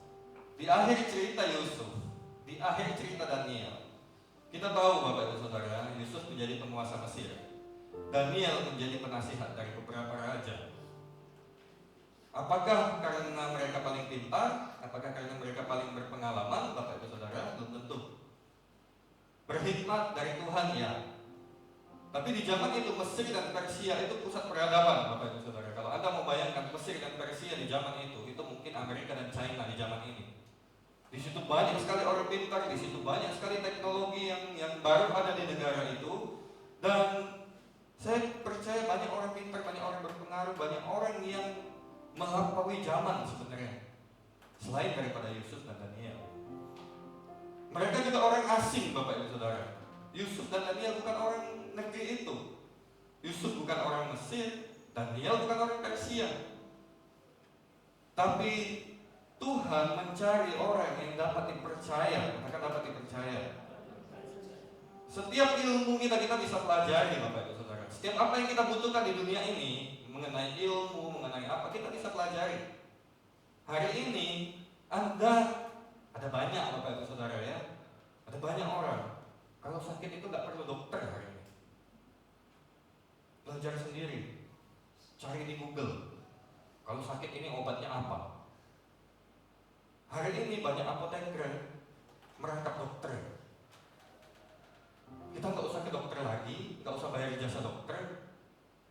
Di akhir cerita Yusuf, di akhir cerita Daniel, kita tahu Bapak Ibu Saudara, Yusuf menjadi penguasa Mesir. Daniel menjadi penasihat dari beberapa raja. Apakah karena mereka paling pintar? Apakah karena mereka paling berpengalaman? Bapak Ibu Saudara, belum tentu. Berhikmat dari Tuhan ya. Tapi di zaman itu Mesir dan Persia itu pusat peradaban, Bapak Ibu Saudara. Kalau Anda mau bayangkan Mesir dan Persia di zaman itu mungkin Amerika dan China di zaman ini. Di situ banyak sekali orang pintar, di situ banyak sekali teknologi yang baru ada di negara itu. Dan saya percaya banyak orang pintar, banyak orang berpengaruh, banyak orang yang melampaui zaman sebenarnya. Selain daripada Yusuf dan Daniel. Mereka juga orang asing, Bapak Ibu Saudara. Yusuf dan Daniel bukan orang negeri itu. Yusuf bukan orang Mesir, Daniel bukan orang Persia. Tapi Tuhan mencari orang yang dapat dipercaya. Katakan dapat dipercaya. Setiap ilmu kita bisa pelajari, Bapak Ibu Saudara. Setiap apa yang kita butuhkan di dunia ini, mengenai ilmu, mengenai apa, kita bisa pelajari. Hari ini Anda ada banyak, Bapak Ibu Saudara ya. Ada banyak orang. Kalau sakit itu nggak perlu dokter hari ini. Belajar sendiri. Cari di Google. Kalau sakit ini obatnya apa? Hari ini banyak apoteker merangkap dokter. Kita nggak usah ke dokter lagi, nggak usah bayar jasa dokter,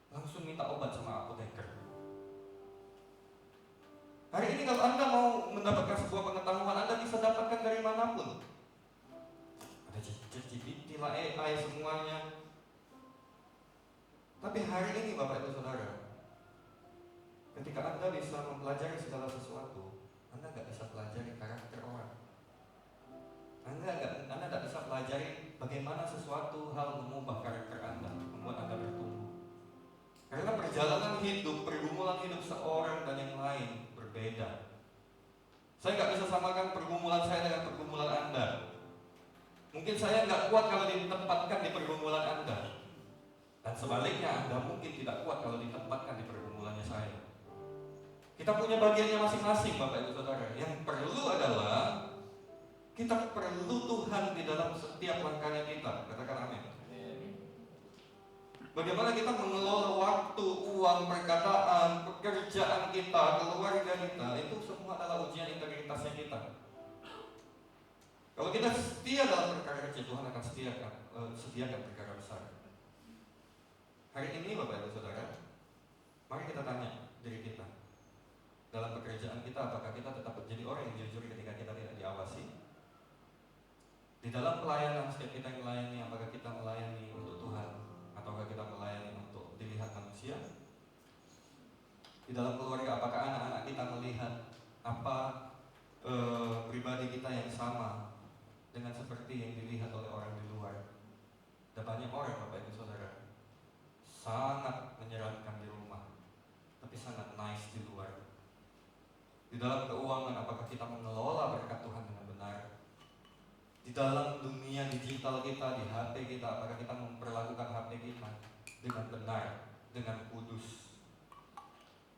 langsung minta obat sama apoteker. Hari ini kalau Anda mau mendapatkan sebuah pengetahuan, Anda bisa dapatkan dari manapun. Ada ChatGPT lah, AI semuanya. Tapi hari ini Bapak Ibu Saudara, ketika Anda bisa mempelajari segala sesuatu, Anda nggak bisa pelajari karakter orang. Anda nggak bisa pelajari bagaimana sesuatu hal mengubah karakter Anda, membuat Anda bertumbuh. Karena perjalanan hidup, pergumulan hidup seorang dan yang lain berbeda. Saya nggak bisa samakan pergumulan saya dengan pergumulan Anda. Mungkin saya nggak kuat kalau ditempatkan di pergumulan Anda, dan sebaliknya Anda mungkin tidak kuat kalau ditempatkan di pergumulannya saya. Kita punya bagiannya masing-masing, Bapak Ibu Saudara. Yang perlu adalah kita perlu Tuhan di dalam setiap langkahnya kita. Katakan amin. Bagaimana kita mengelola waktu, uang, perkataan, pekerjaan kita, keluarga kita, itu semua adalah ujian integritasnya kita. Kalau kita setia dalam perkara kecil, Tuhan akan sediakan perkara besar. Hari ini Bapak Ibu Saudara, mari kita tanya diri kita. Dalam pekerjaan kita, apakah kita tetap menjadi orang yang jujur ketika kita tidak diawasi? Di dalam pelayanan, setiap kita yang melayani, apakah kita melayani untuk Tuhan, ataukah kita melayani untuk dilihat manusia? Di dalam keluarga, apakah anak-anak kita melihat apa pribadi kita yang sama dengan seperti yang dilihat oleh orang di luar? Ada banyak orang, Bapak Ibu Saudara, sangat menyeramkan di rumah, tapi sangat nice di luar. Di dalam keuangan, apakah kita mengelola berkat Tuhan dengan benar? Di dalam dunia digital kita, di HP kita, apakah kita memperlakukan HP kita dengan benar, dengan kudus?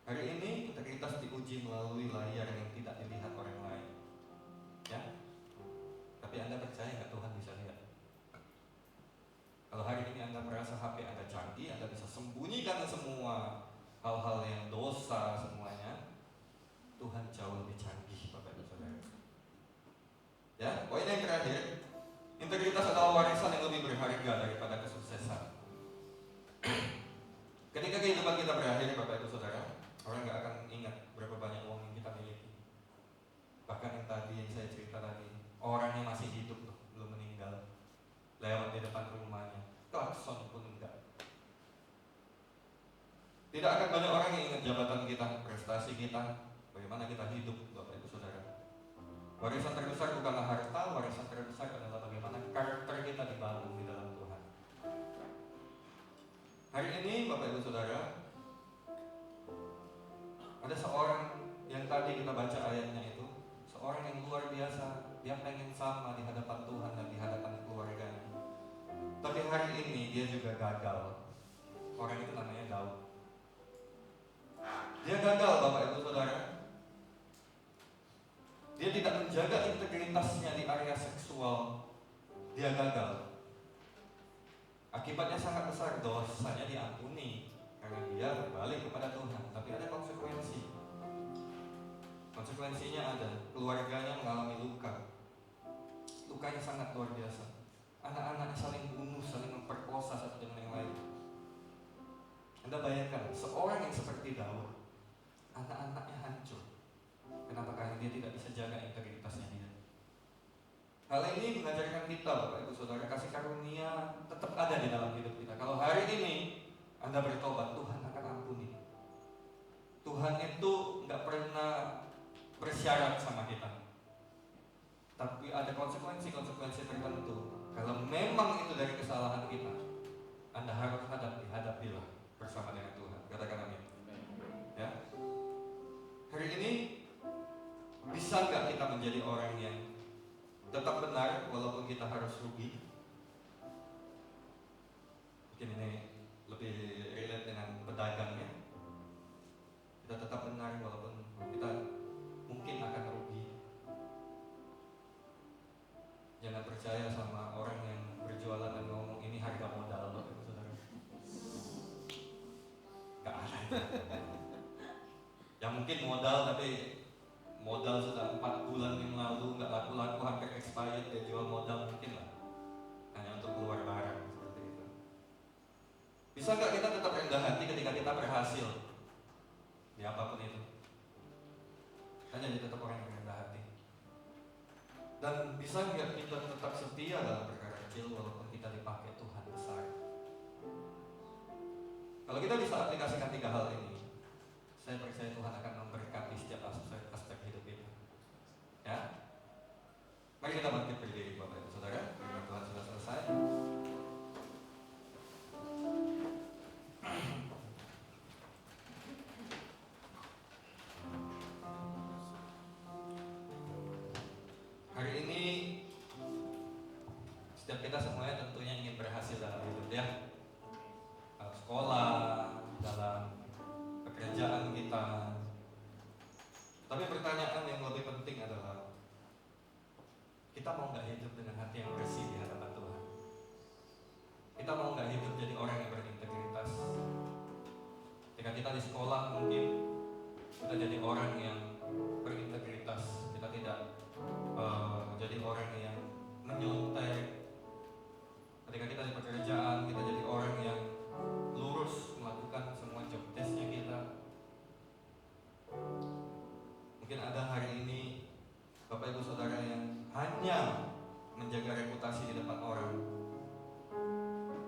Hari ini integritas diuji melalui layar yang tidak dilihat orang lain. Ya? Tapi Anda percaya nggak Tuhan bisa lihat? Kalau hari ini Anda merasa HP Anda canggih, Anda bisa sembunyikan semua hal-hal yang dosa semuanya, Tuhan jauh lebih canggih, Bapak Ibu Saudara. Ya, poin yang terakhir, integritas adalah warisan yang lebih berharga daripada kesuksesan. Ketika kehidupan kita berakhir, Bapak Ibu Saudara, orang nggak akan ingat berapa banyak uang yang kita miliki. Bahkan yang tadi yang saya cerita tadi, orangnya masih hidup loh, belum meninggal, lewat di depan rumahnya, klakson pun enggak. Tidak akan banyak orang yang ingat jabatan kita, prestasi kita, bagaimana kita hidup, Bapak Ibu Saudara. Warisan terbesar bukanlah harta, warisan terbesar adalah bagaimana karakter kita dibangun di dalam Tuhan. Hari ini Bapak Ibu Saudara, ada seorang yang tadi kita baca ayatnya itu, seorang yang luar biasa, dia pengen sama di hadapan Tuhan dan di hadapan keluarganya. Tapi hari ini dia juga gagal. Orang itu namanya Daud. Dia gagal, Bapak Ibu Saudara. Dia tidak menjaga integritasnya di area seksual. Dia gagal. Akibatnya sangat besar, dosanya diampuni karena dia berbalik kepada Tuhan. Tapi ada konsekuensi. Konsekuensinya ada, keluarganya mengalami luka. Lukanya sangat luar biasa. Anak-anaknya saling bunuh, saling memperkosa satu dengan yang lain. Anda bayangkan, seorang yang seperti Daud, anak-anaknya hancur. Kenapa? Karena dia tidak bisa jaga integritasnya dia. Hal ini mengajarkan kita, Bapak Ibu Saudara, kasih karunia tetap ada di dalam hidup kita. Kalau hari ini Anda bertobat, Tuhan akan ampuni. Tuhan itu nggak pernah bersyarat sama kita. tapi ada konsekuensi-konsekuensi tertentu. Kalau memang itu dari kesalahan kita, Anda harus hadapilah bersama dengan Tuhan. Katakan amin. Ya. Hari ini bisa nggak kita menjadi orang yang tetap benar walaupun kita harus rugi? Mungkin ini lebih relate dengan pedagangnya. Kita tetap benar walaupun kita mungkin akan rugi. Jangan percaya sama orang yang berjualan dan ngomong ini harga modal loh, saudara. Gak ada itu. Ya mungkin modal, tapi modal sudah 4 bulan yang lalu nggak laku-laku, hampir expired, dia jual modal mungkin lah, hanya untuk keluar barang seperti itu. Bisa nggak kita tetap rendah hati ketika kita berhasil di apapun itu? Kan jadi tetap orang yang rendah hati. Dan bisa nggak kita tetap setia dalam perkara kecil walaupun kita dipakai Tuhan besar? Kalau kita bisa aplikasikan 3 hal ini, saya percaya Tuhan akan memberkati setiap aspek hidup kita. Ya, mari kita bangkit berdiri, Bapak Ibu Saudara. Firman Tuhan sudah selesai. Hari ini setiap kita semuanya tentunya ingin berhasil dalam hidup, ya. Dalam sekolah, dalam pekerjaan kita. Tapi pertanyaan yang lebih penting adalah, kita mau nggak hidup dengan hati yang bersih di hadapan Tuhan? Kita mau nggak hidup jadi orang yang berintegritas? Ketika kita di sekolah mungkin kita jadi orang yang berintegritas. Kita tidak jadi orang yang menyontek. Ketika kita di pekerjaan, kita jadi orang yang lurus melakukan semua job desk-nya kita. Mungkin ada hari ini Bapak Ibu Saudara yang hanya menjaga reputasi di depan orang,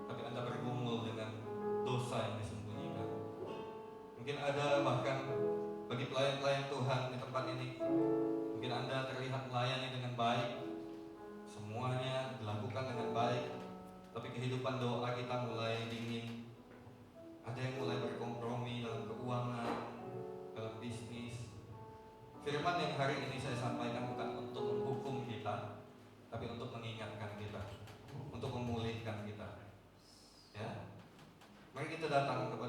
tapi Anda bergumul dengan dosa yang disembunyikan. Mungkin ada bahkan bagi pelayan-pelayan Tuhan di tempat ini, mungkin Anda terlihat melayani dengan baik, semuanya dilakukan dengan baik, tapi kehidupan doa kita mulai dingin. Ada yang mulai berkompromi dalam keuangan, dalam bisnis. Firman yang hari ini saya sampaikan bukan untuk menghukum kita, tapi untuk mengingatkan kita, untuk memulihkan kita. Ya, mari kita datang kepada